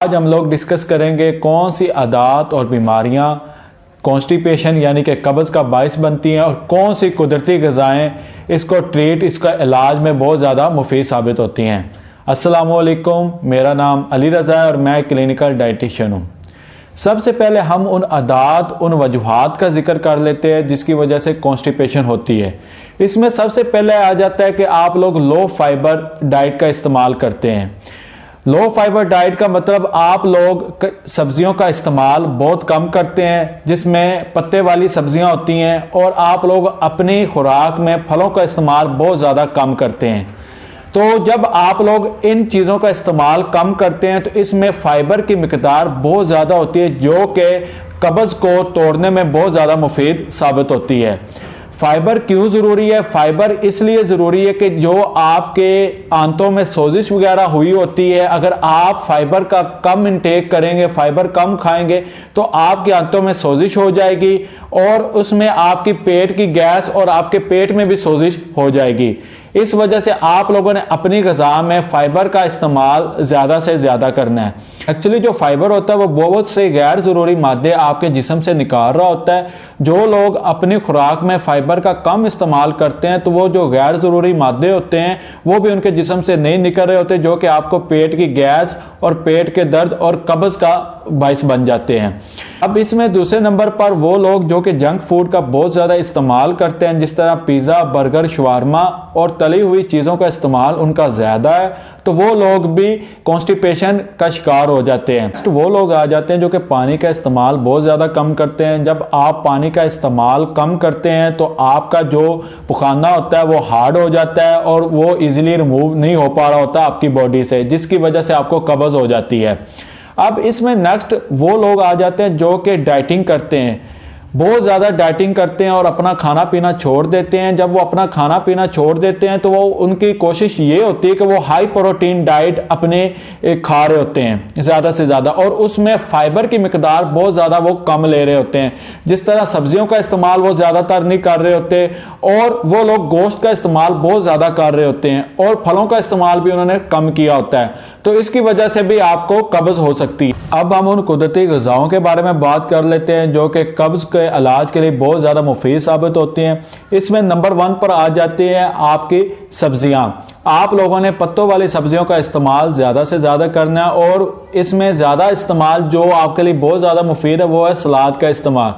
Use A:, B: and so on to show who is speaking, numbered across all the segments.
A: आज हम लोग डिस्कस करेंगे कौन सी आदत और बीमारियां कॉन्स्टिपेशन यानी कि कब्ज़ का बायस बनती हैं और कौन सी कुदरती ग़िज़ाएँ इसका इलाज में बहुत ज़्यादा मुफीद साबित होती हैं। अस्सलामुअलैकुम, मेरा नाम अली रज़ा है और मैं क्लिनिकल डाइटिशियन हूँ। सबसे पहले हम उन आदत उन वजूहात का जिक्र कर लेते हैं जिसकी वजह से कॉन्स्टिपेशन होती है। इसमें सबसे पहले आ जाता है कि आप लोग लो फाइबर डाइट का इस्तेमाल करते हैं। लो फाइबर डाइट का मतलब आप लोग सब्जियों का इस्तेमाल बहुत कम करते हैं, जिसमें पत्ते वाली सब्जियां होती हैं, और आप लोग अपनी खुराक में फलों का इस्तेमाल बहुत ज़्यादा कम करते हैं। तो जब आप लोग इन चीज़ों का इस्तेमाल कम करते हैं तो इसमें फाइबर की मिकदार बहुत ज़्यादा होती है, जो कि कब्ज़ को तोड़ने में बहुत ज़्यादा मुफीद साबित होती है। फाइबर क्यों ज़रूरी है? फाइबर इसलिए ज़रूरी है कि जो आपके आंतों में सोजिश वगैरह हुई होती है, अगर आप फाइबर का कम इंटेक करेंगे, फाइबर कम खाएंगे, तो आपके आंतों में सोजिश हो जाएगी और उसमें आपकी पेट की गैस और आपके पेट में भी सोजिश हो जाएगी। इस वजह से आप लोगों ने अपनी ग़िज़ा में फाइबर का इस्तेमाल ज़्यादा से ज़्यादा करना है। एक्चुअली जो फाइबर होता है वो बहुत से गैर ज़रूरी मादे आपके जिस्म से निकाल रहा होता है। जो लोग अपनी खुराक में फाइबर का कम इस्तेमाल करते हैं तो वो जो गैर ज़रूरी मादे होते हैं वो भी उनके जिस्म से नहीं निकल रहे होते, जो कि आपको पेट की गैस और पेट के दर्द और कब्ज़ का बायस बन जाते हैं। अब इसमें दूसरे नंबर पर वो लोग जो कि जंक फूड का बहुत ज़्यादा इस्तेमाल करते हैं, जिस तरह पिज़्ज़ा, बर्गर, शवारमा और तली हुई चीज़ों का इस्तेमाल उनका ज़्यादा है, तो वो लोग भी कॉन्स्टिपेशन का शिकार हो जाते हैं। तो वो लोग आ जाते हैं जो कि पानी का इस्तेमाल बहुत ज़्यादा कम करते हैं। जब आप पानी का इस्तेमाल कम करते हैं तो आपका जो पुखाना होता है वो हार्ड हो जाता है और वो इजीली रिमूव नहीं हो पा रहा होता आपकी बॉडी से, जिसकी वजह से आपको कब्ज़ हो जाती है। अब इसमें नेक्स्ट वो लोग आ जाते हैं जो कि डाइटिंग करते हैं, बहुत ज़्यादा डाइटिंग करते हैं और अपना खाना पीना छोड़ देते हैं। जब वो अपना खाना पीना छोड़ देते हैं तो वो उनकी कोशिश ये होती है कि वो हाई प्रोटीन डाइट अपने खा रहे होते हैं ज़्यादा से ज़्यादा, और उसमें फाइबर की मिकदार बहुत ज़्यादा वो कम ले रहे होते हैं। जिस तरह सब्जियों का इस्तेमाल वो ज़्यादातर नहीं कर रहे होते, और वो लोग गोश्त का इस्तेमाल बहुत ज़्यादा कर रहे होते हैं, और फलों का इस्तेमाल भी उन्होंने कम किया होता है। तो इसकी वजह से भी आपको कब्ज़ हो सकती है। अब हम उन कुदरती ग़िज़ाओं के बारे में बात कर लेते हैं जो कि कब्ज़ के इलाज के लिए बहुत ज़्यादा मुफीद साबित होती हैं। इसमें नंबर 1 पर आ जाती है आपकी सब्जियां। आप लोगों ने पत्तों वाली सब्जियों का इस्तेमाल ज़्यादा से ज़्यादा करना है, और इसमें ज़्यादा इस्तेमाल जो आपके लिए बहुत ज़्यादा मुफीद है वो है सलाद का इस्तेमाल।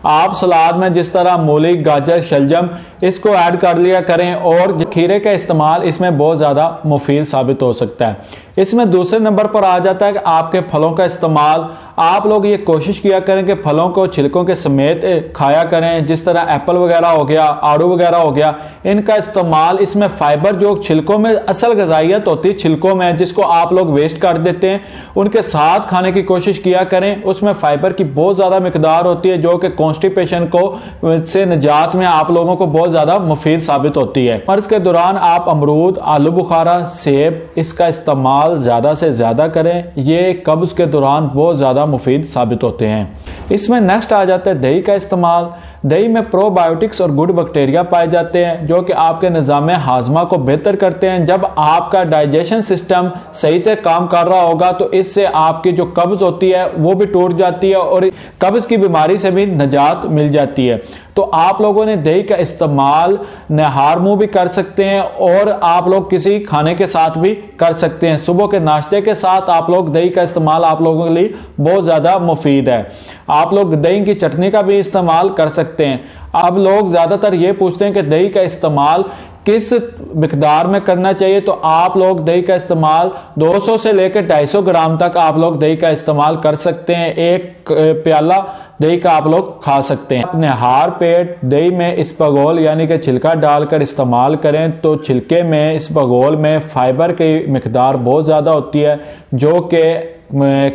A: आप सलाद में जिस तरह मूली, गाजर, शलजम इसको ऐड कर लिया करें, और खीरे का इस्तेमाल इसमें बहुत ज़्यादा मुफीद साबित हो सकता है। इसमें दूसरे नंबर पर आ जाता है कि आपके फलों का इस्तेमाल। आप लोग ये कोशिश किया करें कि फलों को छिलकों के समेत खाया करें, जिस तरह एप्पल वगैरह हो गया, आड़ू वगैरह हो गया, इनका इस्तेमाल। इसमें फाइबर जो छिलकों में असल ग़िज़ाइयत होती है छिलकों में, जिसको आप लोग वेस्ट कर देते हैं, उनके साथ खाने की कोशिश किया करें। उसमें फाइबर की बहुत ज़्यादा मिकदार होती है जो कि कॉन्स्टिपेशन को से निजात में आप लोगों को बहुत ज़्यादा मुफीद साबित होती है। मर्ज़ के दौरान आप अमरूद, आलू बुखारा, सेब इसका इस्तेमाल ज़्यादा से ज़्यादा करें। ये कब्ज़ के दौरान बहुत ज़्यादा मुफीद साबित होते हैं। इसमें नेक्स्ट आ जाता है दही का इस्तेमाल। दही में प्रोबायोटिक्स और गुड बैक्टीरिया पाए जाते हैं जो कि आपके निज़ाम हाजमा को बेहतर करते हैं। जब आपका डाइजेशन सिस्टम सही से काम कर रहा होगा तो इससे आपकी जो कब्ज़ होती है वो भी टूट जाती है और कब्ज़ की बीमारी से भी निजात मिल जाती है। तो आप लोगों ने दही का इस्तेमाल नहार मुंह भी कर सकते हैं, और आप लोग किसी खाने के साथ भी कर सकते हैं। सुबह के नाश्ते के साथ आप लोग दही का इस्तेमाल आप लोगों के लिए बहुत ज़्यादा मुफीद है। आप लोग दही की चटनी का भी इस्तेमाल कर सकते हैं। अब लोग ज़्यादातर ये पूछते हैं कि दही का इस्तेमाल किस मिकदार में करना चाहिए, तो आप लोग दही का इस्तेमाल 200 से लेकर 250 ग्राम तक आप लोग दही का इस्तेमाल कर सकते हैं। एक प्याला दही का आप लोग खा सकते हैं। अपने हार पेट दही में इसबगोल यानी कि छिलका डालकर इस्तेमाल करें तो छिलके में इसबगोल में फाइबर की मिकदार बहुत ज़्यादा होती है जो कि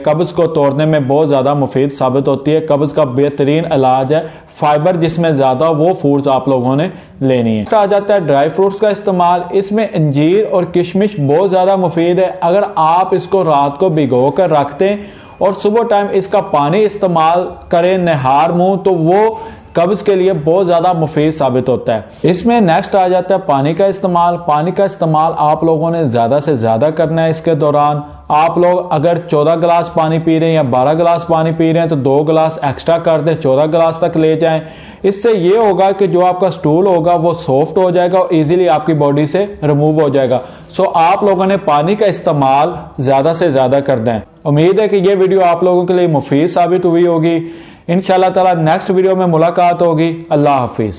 A: कब्ज़ को तोड़ने में बहुत ज़्यादा मुफीद साबित होती है। कब्ज़ का बेहतरीन इलाज है फाइबर जिसमें ज़्यादा वो फूड्स आप लोगों ने लेनी है। आ जाता है ड्राई फ्रूट्स का इस्तेमाल। इसमें अंजीर और किशमिश बहुत ज़्यादा मुफीद है। अगर आप इसको रात को भिगो कर रख दें और सुबह टाइम इसका पानी इस्तेमाल करें नहार मुंह, तो वो कब्ज के लिए बहुत ज़्यादा मुफीद साबित होता है। इसमें नेक्स्ट आ जाता है पानी का इस्तेमाल। पानी का इस्तेमाल आप लोगों ने ज़्यादा से ज़्यादा करना है। इसके दौरान आप लोग अगर 14 गिलास पानी पी रहे हैं या 12 गिलास पानी पी रहे हैं तो 2 गिलास एक्स्ट्रा कर दें, 14 गिलास तक ले जाएं। इससे ये होगा कि जो आपका स्टूल होगा वो सॉफ्ट हो जाएगा और इजीली आपकी बॉडी से रिमूव हो जाएगा। सो आप लोगों ने पानी का इस्तेमाल ज़्यादा से ज़्यादा कर दें। उम्मीद है कि ये वीडियो आप लोगों के लिए मुफीद साबित हुई होगी। इंशाल्लाह ताला नेक्स्ट वीडियो में मुलाकात होगी। अल्लाह हाफिज़।